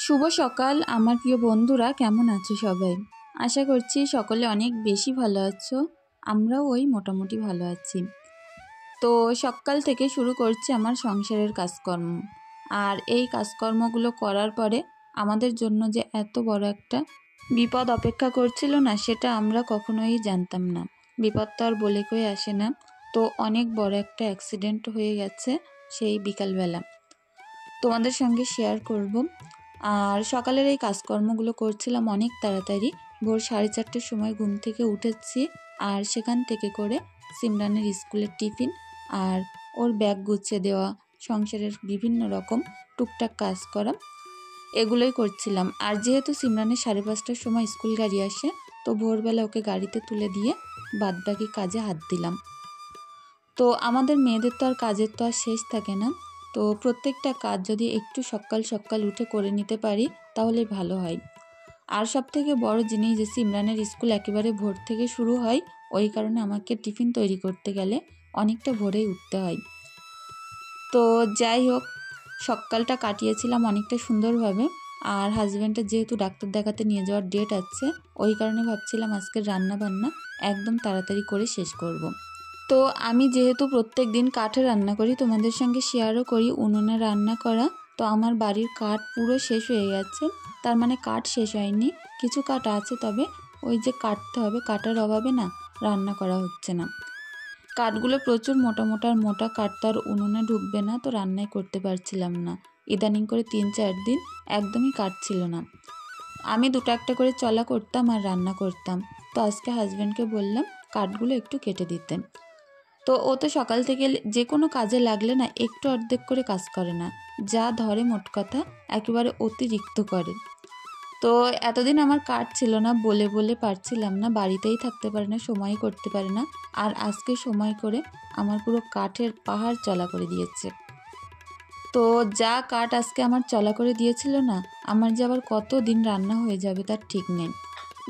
শুভ সকাল আমার প্রিয় বন্ধুরা, কেমন আছো সবাই? আশা করছি সকলে অনেক বেশি ভালো আছো। আমরাও ওই মোটামুটি ভালো আছি। তো সকাল থেকে শুরু করছি আমার সংসারের কাজকর্ম। আর এই কাজকর্মগুলো করার পরে আমাদের জন্য যে এত বড় একটা বিপদ অপেক্ষা করছিল না, সেটা আমরা কখনোই জানতাম না। বিপদ তো আর বলে কয়ে আসে না। তো অনেক বড় একটা অ্যাক্সিডেন্ট হয়ে গেছে সেই বিকালবেলা, তোমাদের সঙ্গে শেয়ার করব। আর সকালের এই কাজকর্মগুলো করছিলাম অনেক তাড়াতাড়ি। ভোর 4:30টার সময় ঘুম থেকে উঠেছি, আর সেখান থেকে করে সিমরানের স্কুলের টিফিন আর ওর ব্যাগ গুছিয়ে দেওয়া, সংসারের বিভিন্ন রকম টুকটাক কাজ করা, এগুলোই করছিলাম। আর যেহেতু সিমরানের 5:30টার সময় স্কুল গাড়ি আসে, তো ভোরবেলা ওকে গাড়িতে তুলে দিয়ে বাদবাকি কাজে হাত দিলাম। তো আমাদের মেয়েদের তো আর কাজের তো আর শেষ থাকে না। তো প্রত্যেকটা কাজ যদি একটু সকাল সকাল উঠে করে নিতে পারি তাহলে ভালো হয়। আর সবথেকে বড় জিনিস যে সিমরানের স্কুল একেবারে ভোর থেকে শুরু হয়, ওই কারণে আমাকে টিফিন তৈরি করতে গেলে অনেকটা ভোরেই উঠতে হয়। তো যাই হোক, সকালটা কাটিয়েছিলাম অনেকটা সুন্দরভাবে। আর হাজব্যান্ডের যেহেতু ডাক্তার দেখাতে নিয়ে যাওয়ার ডেট আছে, ওই কারণে ভাবছিলাম আজকের রান্না বান্না একদম তাড়াতাড়ি করে শেষ করব। তো আমি যেহেতু প্রত্যেক দিন কাঠে রান্না করি, তোমাদের সঙ্গে শেয়ারও করি উনুনে রান্না করা। তো আমার বাড়ির কাঠ পুরো শেষ হয়ে গেছে। তার মানে কাঠ শেষ হয়নি, কিছু কাঠ আছে, তবে ওই যে কাটতে হবে, কাটার অভাবে না রান্না করা হচ্ছে না। কাঠগুলো প্রচুর মোটা মোটা, আর মোটা কাঠ তো আর উনুনে ঢুকবে না, তো রান্নাই করতে পারছিলাম না। ইদানিং করে 3-4 দিন একদমই কাঠ ছিল না। আমি দুটো একটা করে চলা করতাম আর রান্না করতাম। তো আজকে হাজব্যান্ডকে বললাম কাঠগুলো একটু কেটে দিতে। তো ও তো সকাল থেকে যে কোনো কাজে লাগলে না একটু অর্ধেক করে কাজ করে না, যা ধরে মোট কথা একেবারে অতিরিক্ত করে। তো এতদিন আমার কাঠ ছিল না বলে বলে পারছিলাম না, বাড়িতেই থাকতে পারে না, সময় করতে পারে না। আর আজকে সময় করে আমার পুরো কাঠের পাহাড় চলা করে দিয়েছে। তো যা কাঠ আজকে আমার চলা করে দিয়েছিল না, আমার যে আবার কত দিন রান্না হয়ে যাবে তার ঠিক নেই।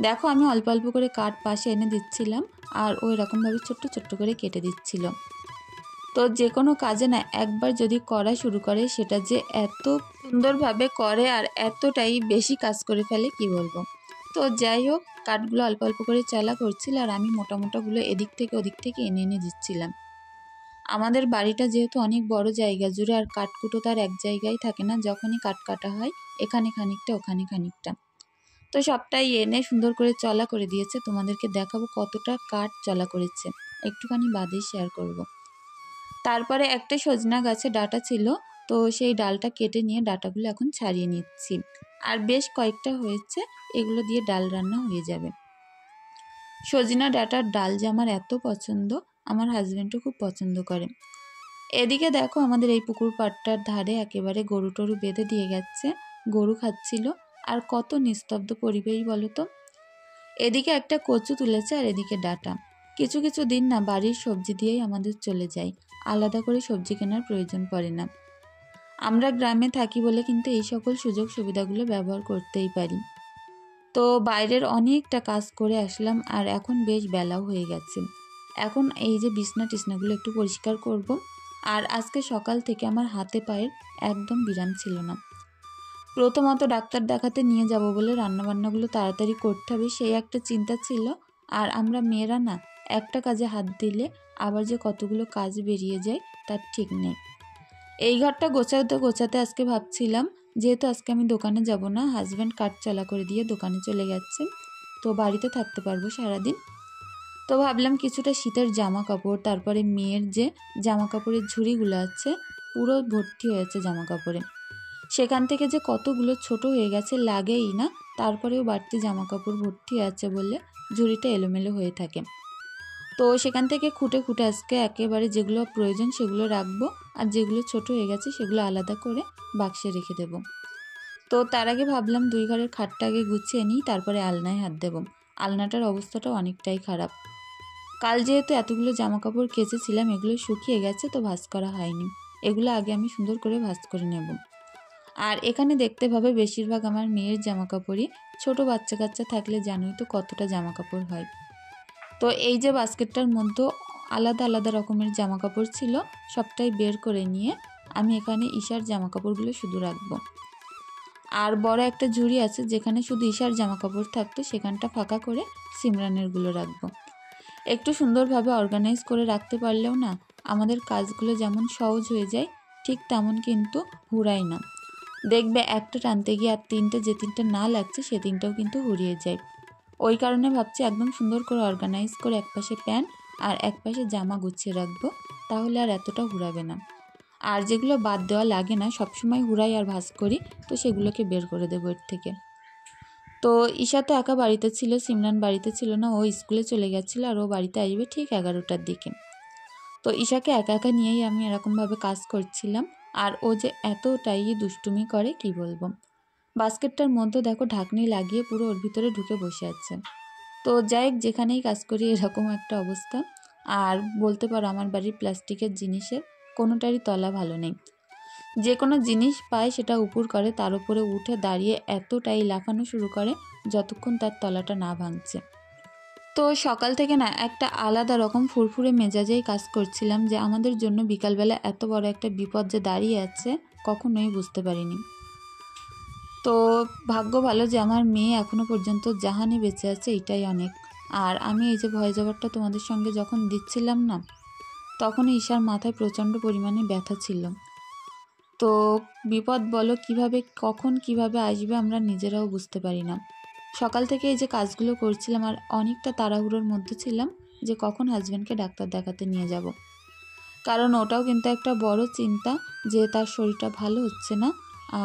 দেখো, আমি অল্প অল্প করে কাঠ পাশে এনে দিচ্ছিলাম, আর ওই রকমভাবে ছোট্ট ছোট্ট করে কেটে দিচ্ছিল। তো যে কোনো কাজে না একবার যদি করা শুরু করে, সেটা যে এত সুন্দরভাবে করে আর এতটাই বেশি কাজ করে ফেলে কি বলবো। তো যাই হোক, কাঠগুলো অল্প অল্প করে চালা করছিল, আর আমি মোটা মোটাগুলো এদিক থেকে ওদিক থেকে এনে এনে দিচ্ছিলাম। আমাদের বাড়িটা যেহেতু অনেক বড় জায়গা জুড়ে, আর কাঠকুটো তার এক জায়গায় থাকে না, যখনই কাঠ কাটা হয় এখানে খানিকটা ওখানে খানিকটা। তো সবটাই এনে সুন্দর করে চলা করে দিয়েছে। তোমাদেরকে দেখাবো কতটা কাঠ চলা করেছে, একটুখানি বাদেই শেয়ার করব। তারপরে একটা সজনা গাছে ডাঁটা ছিল, তো সেই ডালটা কেটে নিয়ে ডাঁটাগুলো এখন ছাড়িয়ে নিচ্ছি। আর বেশ কয়েকটা হয়েছে, এগুলো দিয়ে ডাল রান্না হয়ে যাবে। সজনা ডাঁটার ডাল যে আমার এত পছন্দ, আমার হাজব্যান্ডও খুব পছন্দ করে। এদিকে দেখো, আমাদের এই পুকুর পাড়টার ধারে একেবারে গরু টরু বেঁধে দিয়ে গেছে, গরু খাচ্ছিল। আর কত নিস্তব্ধ পরিবেশ বলো তো। এদিকে একটা কচু তুলেছে, আর এদিকে ডাঁটা। কিছু কিছু দিন না বাড়ির সবজি দিয়েই আমাদের চলে যায়, আলাদা করে সবজি কেনার প্রয়োজন পড়ে না। আমরা গ্রামে থাকি বলে কিন্তু এই সকল সুযোগ সুবিধাগুলো ব্যবহার করতেই পারি। তো বাইরের অনেকটা কাজ করে আসলাম, আর এখন বেশ বেলাও হয়ে গেছে। এখন এই যে বিছনা টিছনাগুলো একটু পরিষ্কার করব। আর আজকে সকাল থেকে আমার হাতে পায়ের একদম বিরাম ছিল না। প্রথমত ডাক্তার দেখাতে নিয়ে যাব বলে রান্নাবান্নাগুলো তাড়াতাড়ি করতে হবে, সেই একটা চিন্তা ছিল। আর আমরা মেয়েরা না একটা কাজে হাত দিলে আবার যে কতগুলো কাজ বেরিয়ে যায় তার ঠিক নেই। এই ঘরটা গোছাতে গোছাতে আজকে ভাবছিলাম, যেহেতু আজকে আমি দোকানে যাব না, হাজব্যান্ড কাঠ চলা করে দিয়ে দোকানে চলে গেছে, তো বাড়িতে থাকতে পারবো সারাদিন। তো ভাবলাম কিছুটা শীতের জামা কাপড়, তারপরে মেয়ের যে জামা কাপড়ের ঝুড়িগুলো আছে পুরো ভর্তি হয়েছে জামা কাপড়ে, সেখান থেকে যে কতগুলো ছোট হয়ে গেছে লাগেই না, তারপরেও বাড়তি জামা কাপড় ভর্তি আছে বলে ঝুড়িটা এলোমেলো হয়ে থাকে। তো সেখান থেকে খুঁটে খুঁটে আজকে একেবারে যেগুলো প্রয়োজন সেগুলো রাখবো, আর যেগুলো ছোট হয়ে গেছে সেগুলো আলাদা করে বাক্সে রেখে দেব। তো তার আগে ভাবলাম 2 ঘরের খাটটা আগে গুছিয়ে নিই, তারপরে আলনায় হাত দেব। আলনাটার অবস্থাটাও অনেকটাই খারাপ। কাল যেহেতু এতগুলো জামা কাপড় কেচেছিলাম, এগুলো শুকিয়ে গেছে, তো ভাঁজ করা হয়নি। এগুলো আগে আমি সুন্দর করে ভাঁজ করে নেব। আর এখানে দেখতে পাবে বেশিরভাগ আমার মেয়ের জামা কাপড়ই, ছোটো বাচ্চা কাচ্চা থাকলে জানোই তো কতটা জামা কাপড় হয়। তো এই যে বাস্কেটটার মধ্যে আলাদা আলাদা রকমের জামা কাপড় ছিল, সবটাই বের করে নিয়ে আমি এখানে ঈশার জামা কাপড়গুলো শুধু রাখবো। আর বড় একটা ঝুড়ি আছে যেখানে শুধু ঈশার জামা কাপড় থাকতো, সেখানটা ফাঁকা করে সিমরানেরগুলো রাখবো। একটু সুন্দরভাবে অর্গানাইজ করে রাখতে পারলেও না আমাদের কাজগুলো যেমন সহজ হয়ে যায়, ঠিক তেমন কিন্তু হুড়ায় না। দেখবে একটা টানতে গিয়ে আর তিনটে যে তিনটে না লাগছে সে তিনটাও কিন্তু হুড়িয়ে যায়। ওই কারণে ভাবছি একদম সুন্দর করে অর্গানাইজ করে একপাশে প্যান্ট আর একপাশে জামা গুছিয়ে রাখবো, তাহলে আর এতটা হুড়াবে না। আর যেগুলো বাদ দেওয়া লাগে না, সবসময় হুড়াই আর ভাঁজ করি, তো সেগুলোকে বের করে দেবো এর থেকে। তো ঈশা তো একা বাড়িতে ছিল, সিমরান বাড়িতে ছিল না, ও স্কুলে চলে গেছিলো আর ও বাড়িতে আসবে ঠিক 11টার দিকে। তো ঈশাকে একা একা নিয়েই আমি এরকমভাবে কাজ করছিলাম। আর ও যে এতটাই দুষ্টুমি করে কি বলবো। বাস্কেটটার মধ্যে দেখো ঢাকনি লাগিয়ে পুরো ওর ভিতরে ঢুকে বসে আছে। তো যাই হোক, যেখানেই কাজ করি এরকম একটা অবস্থা। আর বলতে পারো আমার বাড়ির প্লাস্টিকের জিনিসের কোনোটারই তলা ভালো নেই। যে কোনো জিনিস পায় সেটা উপর করে, তার উপরে উঠে দাঁড়িয়ে এতটাই লাফানো শুরু করে যতক্ষণ তার তলাটা না ভাঙছে। তো সকাল থেকে না একটা আলাদা রকম ফুরফুরে মেজাজেই কাজ করছিলাম, যে আমাদের জন্য বিকালবেলা এত বড় একটা বিপদ যে দাঁড়িয়ে আছে কখনোই বুঝতে পারিনি। তো ভাগ্য ভালো যে আমার মেয়ে এখনও পর্যন্ত জাহানে বেঁচে আছে, এটাই অনেক। আর আমি এই যে ভয়েস ওভারটা তোমাদের সঙ্গে যখন দিচ্ছিলাম না, তখন ঈশার মাথায় প্রচণ্ড পরিমাণে ব্যথা ছিল। তো বিপদ বলো কিভাবে কখন কিভাবে আসবে আমরা নিজেরাও বুঝতে পারি না। সকাল থেকে এই যে কাজগুলো করছিলাম আর অনেকটা তাড়াহুড়োর মধ্যে ছিলাম যে কখন হাজব্যান্ডকে ডাক্তার দেখাতে নিয়ে যাব। কারণ ওটাও কিন্তু একটা বড় চিন্তা যে তার শরীরটা ভালো হচ্ছে না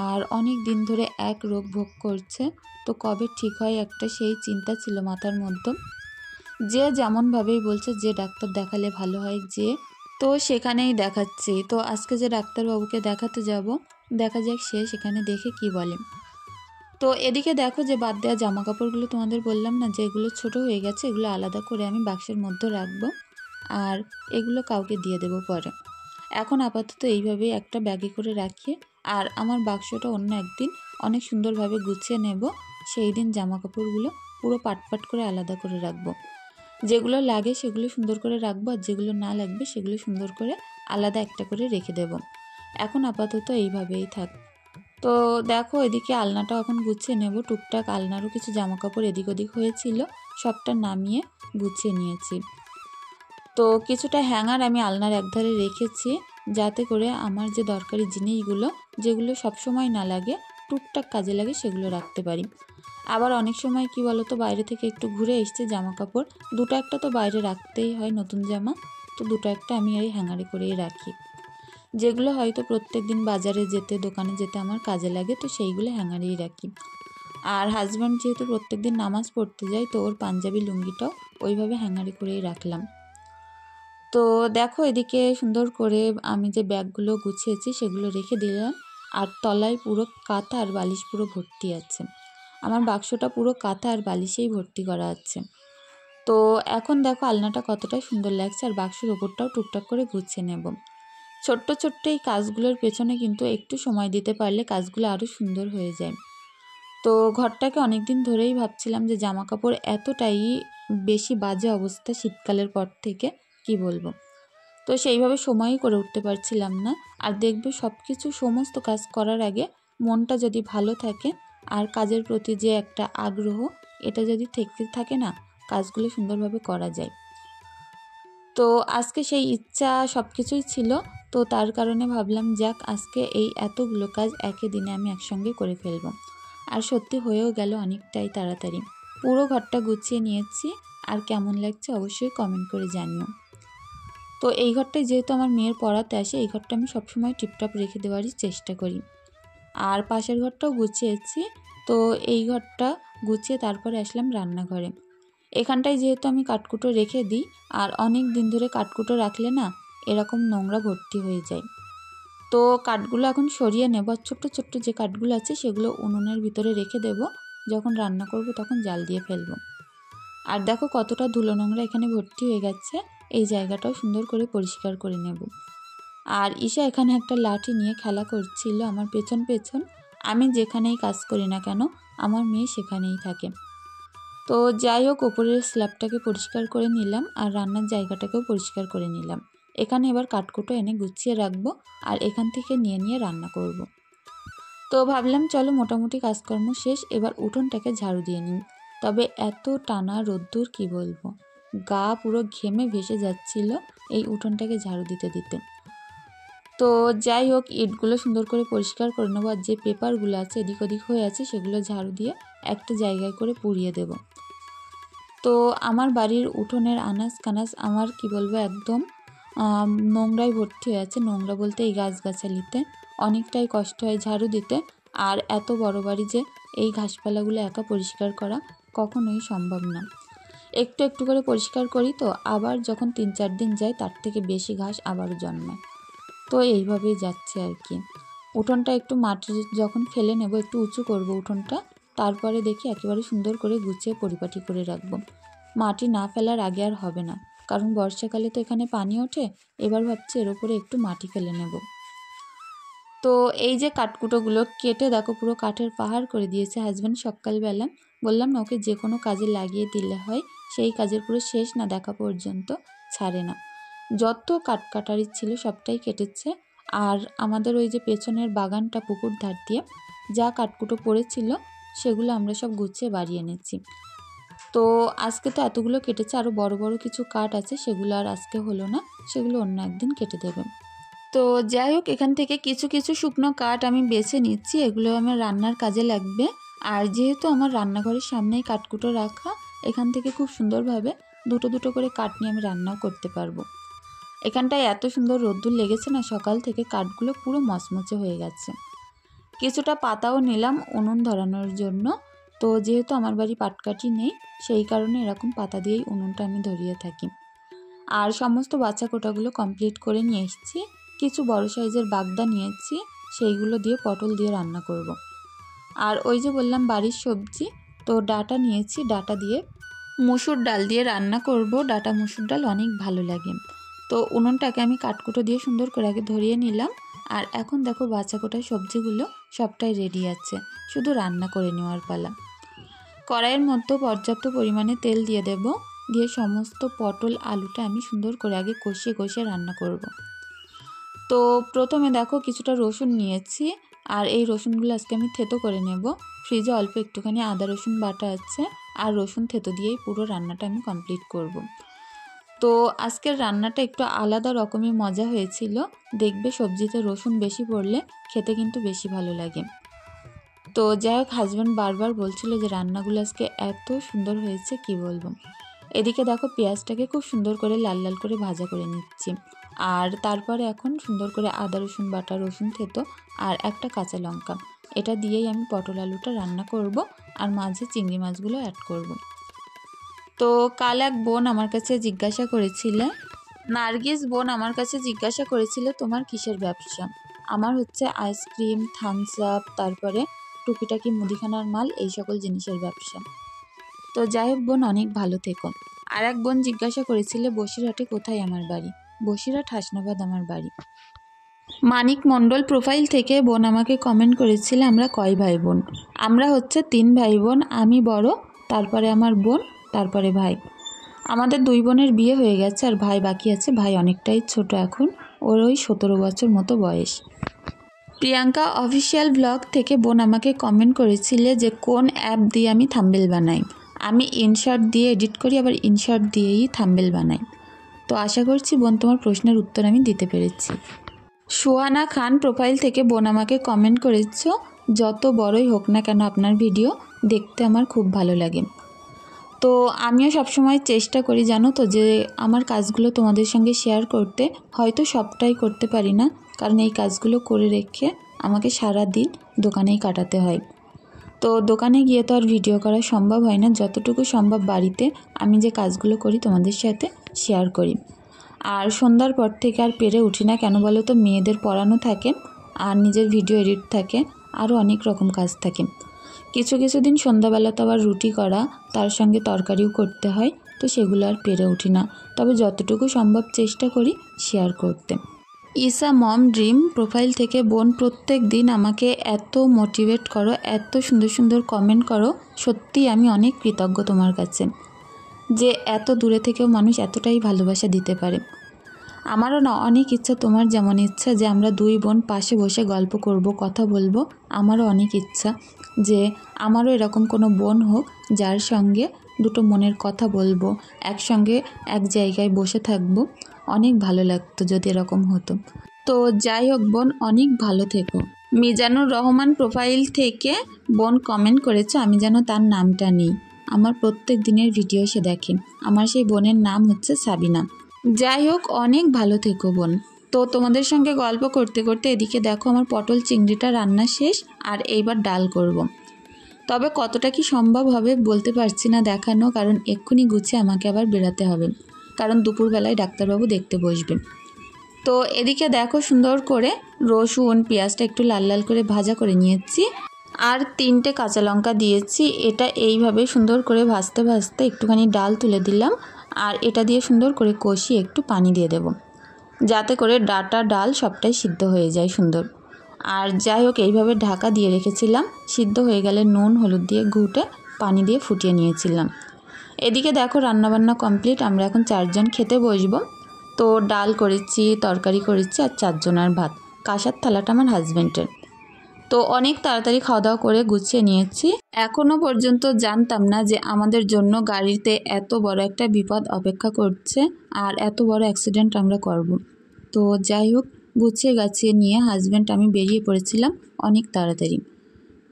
আর অনেক দিন ধরে এক রোগ ভোগ করছে, তো কবে ঠিক হয় একটা সেই চিন্তা ছিল মাথার মধ্যে। যে যেমনভাবেই বলছে যে ডাক্তার দেখালে ভালো হয়, যে তো সেখানেই দেখাচ্ছি। তো আজকে যে ডাক্তারবাবুকে দেখাতে যাব, দেখা যাক সে সেখানে দেখে কি বলে। তো এদিকে দেখো যে বাদ দেওয়া জামা কাপড়গুলো তোমাদের বললাম না যে এগুলো ছোট হয়ে গেছে, এগুলো আলাদা করে আমি বাক্সের মধ্যে রাখবো আর এগুলো কাউকে দিয়ে দেবো পরে। এখন আপাতত এইভাবেই একটা ব্যাগে করে রাখি। আর আমার বাক্সটা অন্য একদিন অনেক সুন্দরভাবে গুছিয়ে নেব, সেই দিন জামা কাপড়গুলো পুরো পাট করে আলাদা করে রাখবো। যেগুলো লাগে সেগুলো সুন্দর করে রাখবো আর যেগুলো না লাগবে সেগুলো সুন্দর করে আলাদা একটা করে রেখে দেব। এখন আপাতত এইভাবেই থাক। তো দেখো এদিকে আলনাটাও এখন গুছিয়ে নেব। টুকটাক আলনারও কিছু জামা কাপড় এদিক ওদিক হয়েছিল, সবটা নামিয়ে গুছিয়ে নিয়েছি। তো কিছুটা হ্যাঙ্গার আমি আলনার একধারে রেখেছি, যাতে করে আমার যে দরকারি জিনিসগুলো যেগুলো সবসময় না লাগে টুকটাক কাজে লাগে সেগুলো রাখতে পারি। আবার অনেক সময় কি বলো তো, বাইরে থেকে একটু ঘুরে এসছে, জামা কাপড় দুটো একটা তো বাইরে রাখতেই হয়, নতুন জামা, তো দুটো একটা আমি এই হ্যাঙ্গারে করেই রাখি। যেগুলো হয়তো প্রত্যেক দিন বাজারে যেতে দোকানে যেতে আমার কাজে লাগে, তো সেইগুলো হ্যাঙ্গারেই রাখি। আর হাজব্যান্ড যেহেতু প্রত্যেক দিন নামাজ পড়তে যায়, তো ওর পাঞ্জাবি লুঙ্গিটাও ওইভাবে হ্যাঙ্গারে করেই রাখলাম। তো দেখো এদিকে সুন্দর করে আমি যে ব্যাগগুলো গুছিয়েছি সেগুলো রেখে দিলাম। আর তলায় পুরো কাঁথা আর বালিশ পুরো ভর্তি আছে, আমার বাক্সটা পুরো কাঁথা আর বালিশেই ভর্তি করা আছে। তো এখন দেখো আলনাটা কতটা সুন্দর লাগছে, আর বাক্সের ওপরটাও টুকটাক করে গুছিয়ে নেব। ছোট্ট ছোট্ট এই কাজগুলোর পেছনে কিন্তু একটু সময় দিতে পারলে কাজগুলো আরও সুন্দর হয়ে যায়। তো ঘরটাকে অনেক দিন ধরেই ভাবছিলাম যে জামা কাপড় এতটাই বেশি বাজে অবস্থা শীতকালের পর থেকে কি বলবো। তো সেইভাবে সময়ই করে উঠতে পারছিলাম না। আর দেখবে সব কিছু সমস্ত কাজ করার আগে মনটা যদি ভালো থাকে আর কাজের প্রতি যে একটা আগ্রহ, এটা যদি থেকে থাকে না, কাজগুলো সুন্দরভাবে করা যায়। তো আজকে সেই ইচ্ছা সব কিছুই ছিল, তো তার কারণে ভাবলাম যাক আজকে এই এতগুলো কাজ একই দিনে আমি একসঙ্গে করে ফেলবো। আর সত্যি হয়েও গেল অনেকটাই তাড়াতাড়ি। পুরো ঘরটা গুছিয়ে নিয়েছি, আর কেমন লাগছে অবশ্যই কমেন্ট করে জানিও। তো এই ঘরটায় যেহেতু আমার মেয়ের পড়াতে আসে, এই ঘরটা আমি সবসময় টিপটপ রেখে দেওয়ারই চেষ্টা করি। আর পাশের ঘরটাও গুছিয়েছি। তো এই ঘরটা গুছিয়ে তারপরে আসলাম রান্নাঘরে। এখানটায় যেহেতু আমি কাঠকুটো রেখে দিই, আর অনেক দিন ধরে কাঠকুটো রাখলে না এরকম নোংরা ভর্তি হয়ে যায়। তো কাঠগুলো এখন সরিয়ে নেব, ছোট্ট ছোট্ট যে কাঠগুলো আছে সেগুলো উনুনের ভিতরে রেখে দেব, যখন রান্না করব তখন জাল দিয়ে ফেলবো। আর দেখো কতটা ধুলো নোংরা এখানে ভর্তি হয়ে গেছে, এই জায়গাটাও সুন্দর করে পরিষ্কার করে নেব। আর ঈশা এখানে একটা লাঠি নিয়ে খেলা করছিল আমার পেছন পেছন। আমি যেখানেই কাজ করি না কেন আমার মেয়ে সেখানেই থাকে। তো যাই হোক, ওপরের স্ল্যাবটাকে পরিষ্কার করে নিলাম আর রান্নার জায়গাটাকেও পরিষ্কার করে নিলাম। এখানে এবার কাঠকুটো এনে গুছিয়ে রাখবো আর এখান থেকে নিয়ে নিয়ে রান্না করব। তো ভাবলাম চলো মোটামুটি কাজকর্ম শেষ, এবার উঠোনটাকে ঝাড়ু দিয়ে নিই। তবে এত টানা রোদ্দুর কি বলবো, গা পুরো ঘেমে ভেসে যাচ্ছিল এই উঠোনটাকে ঝাড়ু দিতে দিতে। তো যাই হোক, ইটগুলো সুন্দর করে পরিষ্কার করে নেবো, আর যে পেপারগুলো আছে এদিক ওদিক হয়ে আছে সেগুলো ঝাড়ু দিয়ে একটা জায়গায় করে পুড়িয়ে দেব। তো আমার বাড়ির উঠোনের আনাজ কানাজ আমার কি বলবো একদম নোংরায় ভর্তি হয়ে আছে। নোংরা বলতে এই গাছগাছালিতে অনেকটাই কষ্ট হয় ঝাড়ু দিতে, আর এত বড় বাড়ি যে এই ঘাসপালাগুলো একা পরিষ্কার করা কখনোই সম্ভব না। একটু একটু করে পরিষ্কার করি, তো আবার যখন 3-4 দিন যায় তার থেকে বেশি ঘাস আবারও জন্মায়। তো এইভাবেই যাচ্ছে আর কি। উঠোনটা একটু মাটি যখন ফেলে নেব, একটু উঁচু করব উঠোনটা, তারপরে দেখি একেবারে সুন্দর করে গুছিয়ে পরিপাটি করে রাখবো। মাটি না ফেলার আগে আর হবে না, কারণ বর্ষাকালে তো এখানে পানি ওঠে। এবার ভাবছি এর উপরে একটু মাটি ফেলে নেব। তো এই যে কাঠকুটোগুলো কেটে দেখো পুরো কাঠের পাহাড় করে দিয়েছে হাজব্যান্ড সকালবেলা। বললাম না ওকে যে কোনো কাজে লাগিয়ে দিলে হয়, সেই কাজের পুরো শেষ না দেখা পর্যন্ত ছাড়ে না। যত কাঠকাটারি ছিল সবটাই কেটেছে। আর আমাদের ওই যে পেছনের বাগানটা পুকুর ধার দিয়ে যা কাঠকুটো পড়েছিল সেগুলো আমরা সব গুছিয়ে বাড়ি এনেছি। তো আজকে তো এতগুলো কেটেছে, আরও বড় বড় কিছু কাঠ আছে, সেগুলো আর আজকে হলো না, সেগুলো অন্য একদিন কেটে দেবে। তো যাই হোক, এখান থেকে কিছু কিছু শুকনো কাঠ আমি বেছে নিচ্ছি, এগুলো আমার রান্নার কাজে লাগবে। আর যেহেতু আমার রান্নাঘরের সামনেই কাঠকুটো রাখা, এখান থেকে খুব সুন্দরভাবে দুটো দুটো করে কাঠ নিয়ে আমি রান্নাও করতে পারবো। এখানটায় এত সুন্দর রোদ্দুর লেগেছে না, সকাল থেকে কাঠগুলো পুরো মচমচে হয়ে গেছে। কিছুটা পাতাও নিলাম উনুন ধরানোর জন্য। তো যেহেতু আমার বাড়ি পাটকাঠি নেই, সেই কারণে এরকম পাতা দিয়েই উনুনটা আমি ধরিয়ে থাকি। আর সমস্ত বাচ্চা কোটাগুলো কমপ্লিট করে নিয়ে এসেছি। কিছু বড় সাইজের বাগদা নিয়েছি, সেইগুলো দিয়ে পটল দিয়ে রান্না করব। আর ওই যে বললাম বাড়ির সবজি, তো ডাঁটা নিয়েছি, ডাঁটা দিয়ে মুসুর ডাল দিয়ে রান্না করব। ডাঁটা মুসুর ডাল অনেক ভালো লাগে। তো উনুনটাকে আমি কাঠকুটো দিয়ে সুন্দর করে আগে ধরিয়ে নিলাম। আর এখন দেখো বাচ্চা কোটা সবজিগুলো সবটাই রেডি আছে, শুধু রান্না করে নেওয়ার পালা। কড়াইয়ের মধ্যে পর্যাপ্ত পরিমাণে তেল দিয়ে দেব, দিয়ে সমস্ত পটল আলুটা আমি সুন্দর করে আগে কষিয়ে কষিয়ে রান্না করব। তো প্রথমে দেখো কিছুটা রসুন নিয়েছি, আর এই রসুনগুলো আজকে আমি থেতো করে নেব। ফ্রিজে অল্প একটুখানি আদা রসুন বাটা আছে, আর রসুন থেতো দিয়েই পুরো রান্নাটা আমি কমপ্লিট করব। তো আজকের রান্নাটা একটু আলাদা রকমের মজা হয়েছিল। দেখবে সবজিতে রসুন বেশি পড়লে খেতে কিন্তু বেশি ভালো লাগে। তো যাই হোক, হাজব্যান্ড বারবার বলছিল যে রান্নাগুলো আজকে এত সুন্দর হয়েছে কি বলবো। এদিকে দেখো পেঁয়াজটাকে খুব সুন্দর করে লাল লাল করে ভাজা করে নিচ্ছি। আর তারপরে এখন সুন্দর করে আদা রসুন বাটা, রসুন থেতো আর একটা কাঁচা লঙ্কা, এটা দিয়েই আমি পটল আলুটা রান্না করব। আর মাঝে চিংড়ি মাছগুলো অ্যাড করব। তো কাল এক বোন আমার কাছে জিজ্ঞাসা করেছিল, নার্গিস বোন আমার কাছে জিজ্ঞাসা করেছিল তোমার কিসের ব্যবসা। আমার হচ্ছে আইসক্রিম, থামস আপ, তারপরে টুকিটাকি মুদিখানার মাল, এই সকল জিনিসের ব্যবসা। তো যাই হোক বোন, অনেক ভালো থেকো। আর এক বোন জিজ্ঞাসা করেছিল বসিরহাটে কোথায় আমার বাড়ি। বসিরহাট হাসনাবাদ আমার বাড়ি। মানিক মণ্ডল প্রোফাইল থেকে বোন আমাকে কমেন্ট করেছিল আমরা কয় ভাই বোন। আমরা হচ্ছে 3 ভাই বোন, আমি বড়, তারপরে আমার বোন, তারপরে ভাই। আমাদের 2 বোনের বিয়ে হয়ে গেছে, আর ভাই বাকি আছে। ভাই অনেকটাই ছোট, এখন ওর ওই 17 বছর মতো বয়স। প্রিয়াঙ্কা অফিসিয়াল ব্লগ থেকে বোন আমাকে কমেন্ট করেছিলে যে কোন অ্যাপ দিয়ে আমি থাম্বনেল বানাই। আমি ইনশর্ট দিয়ে এডিট করি, আবার ইনশর্ট দিয়েই থাম্বনেল বানাই। তো আশা করছি বোন তোমার প্রশ্নের উত্তর আমি দিতে পেরেছি। সুহানা খান প্রোফাইল থেকে বোন আমাকে কমেন্ট করেছ, যত বড়ই হোক না কেন আপনার ভিডিও দেখতে আমার খুব ভালো লাগে। তো আমিও সবসময় চেষ্টা করি জানো তো, যে আমার কাজগুলো তোমাদের সঙ্গে শেয়ার করতে। হয়তো সবটাই করতে পারি না, কারণ এই কাজগুলো করে রেখে আমাকে সারা দিন দোকানেই কাটাতে হয়। তো দোকানে গিয়ে তো আর ভিডিও করা সম্ভব হয় না। যতটুকু সম্ভব বাড়িতে আমি যে কাজগুলো করি তোমাদের সাথে শেয়ার করি। আর সন্ধ্যার পর থেকে আর পেরে উঠি না, কেন বলো তো, মেয়েদের পড়ানো থাকে, আর নিজের ভিডিও এডিট থাকে, আরও অনেক রকম কাজ থাকে। কিছু কিছু দিন সন্ধ্যাবেলা তো আবার রুটি করা, তার সঙ্গে তরকারিও করতে হয়, তো সেগুলো আর পেরে উঠি না। তবে যতটুকু সম্ভব চেষ্টা করি শেয়ার করতে। ইসা মম ড্রিম প্রোফাইল থেকে বোন প্রত্যেক দিন আমাকে এত মোটিভেট করো, এত সুন্দর সুন্দর কমেন্ট করো, সত্যি আমি অনেক কৃতজ্ঞ তোমার কাছে, যে এত দূরে থেকেও মানুষ এতটাই ভালোবাসা দিতে পারে। আমারও না অনেক ইচ্ছা তোমার যেমন ইচ্ছা যে আমরা দুই বোন পাশে বসে গল্প করব, কথা বলবো। আমারও অনেক ইচ্ছা যে আমারও এরকম কোনো বোন হোক যার সঙ্গে দুটো মনের কথা বলবো, একসঙ্গে এক জায়গায় বসে থাকবো। অনেক ভালো লাগতো যদি এরকম হতো। তো যাই হোক বোন, অনেক ভালো থেকো। মিজানুর রহমান প্রোফাইল থেকে বোন কমেন্ট করেছে, আমি যেন তার নামটা নিই। আমার প্রত্যেক দিনের ভিডিও সে দেখে। আমার সেই বোনের নাম হচ্ছে সাবিনা। যাই হোক, অনেক ভালো থেকো বোন। তো তোমাদের সঙ্গে গল্প করতে করতে এদিকে দেখো আমার পটল চিংড়িটা রান্না শেষ, আর এইবার ডাল করব। তবে কতটা কি সম্ভব হবে বলতে পারছি না দেখানো, কারণ এক্ষুনি গুছিয়ে আমাকে আবার বেরাতে হবে, কারণ দুপুরবেলায় ডাক্তারবাবু দেখতে বসবেন। তো এদিকে দেখো সুন্দর করে রসুন পেঁয়াজটা একটু লাল লাল করে ভাজা করে নিয়েছি, আর 3টে কাঁচা লঙ্কা দিয়েছি। এটা এইভাবে সুন্দর করে ভাজতে ভাজতে একটুখানি ডাল তুলে দিলাম, আর এটা দিয়ে সুন্দর করে কষিয়ে একটু পানি দিয়ে দেব, যাতে করে ডাটা ডাল সবটাই সিদ্ধ হয়ে যায় সুন্দর। আর যাই হোক, এইভাবে ঢাকা দিয়ে রেখেছিলাম, সিদ্ধ হয়ে গেলে নুন হলুদ দিয়ে ঘুটে পানি দিয়ে ফুটিয়ে নিয়েছিলাম। এদিকে দেখো রান্নাবান্না কমপ্লিট, আমরা এখন 4 জন খেতে বসবো। তো ডাল করেছি, তরকারি করেছি, আর 4 জনের ভাত। কাঁসার থালাটা আমার হাজব্যান্ডের। তো অনেক তাড়াতাড়ি খাওয়া দাওয়া করে গুছিয়ে নিয়েছি। এখনও পর্যন্ত জানতাম না যে আমাদের জন্য গাড়িতে এত বড় একটা বিপদ অপেক্ষা করছে, আর এত বড় অ্যাক্সিডেন্ট আমরা করব। তো যাই হোক, গুছিয়ে গাছিয়ে নিয়ে হাজব্যান্ড আমি বেরিয়ে পড়েছিলাম অনেক তাড়াতাড়ি।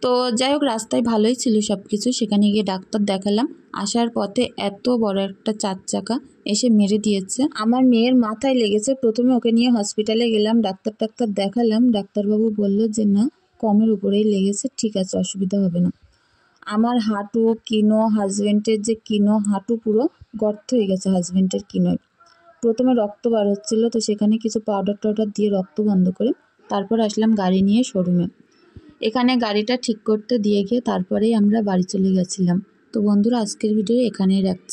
তো যাই হোক, রাস্তায় ভালোই ছিল সব কিছু। সেখানে গিয়ে ডাক্তার দেখালাম। আসার পথে এত বড় একটা 4 চাকা এসে মেরে দিয়েছে। আমার মেয়ের মাথায় লেগেছে। প্রথমে ওকে নিয়ে হসপিটালে গেলাম, ডাক্তার দেখালাম। ডাক্তারবাবু বলল যে না, কমের উপরেই লেগেছে, ঠিক আছে, অসুবিধা হবে না। আমার হাঁটু, কিনো, হাজব্যান্ডের যে কিনো, হাঁটু পুরো গর্ত হয়ে গেছে হাজব্যান্ডের কিনোয়। প্রথমে রক্ত বার হচ্ছিলো, তো সেখানে কিছু পাউডার টাউডার দিয়ে রক্ত বন্ধ করে তারপর আসলাম গাড়ি নিয়ে শোরুমে। এখানে গাড়িটা ঠিক করতে দিয়ে গিয়ে তারপরেই আমরা বাড়ি চলে গেছিলাম। তো বন্ধুরা, আজকের ভিডিও এখানেই রাখছি।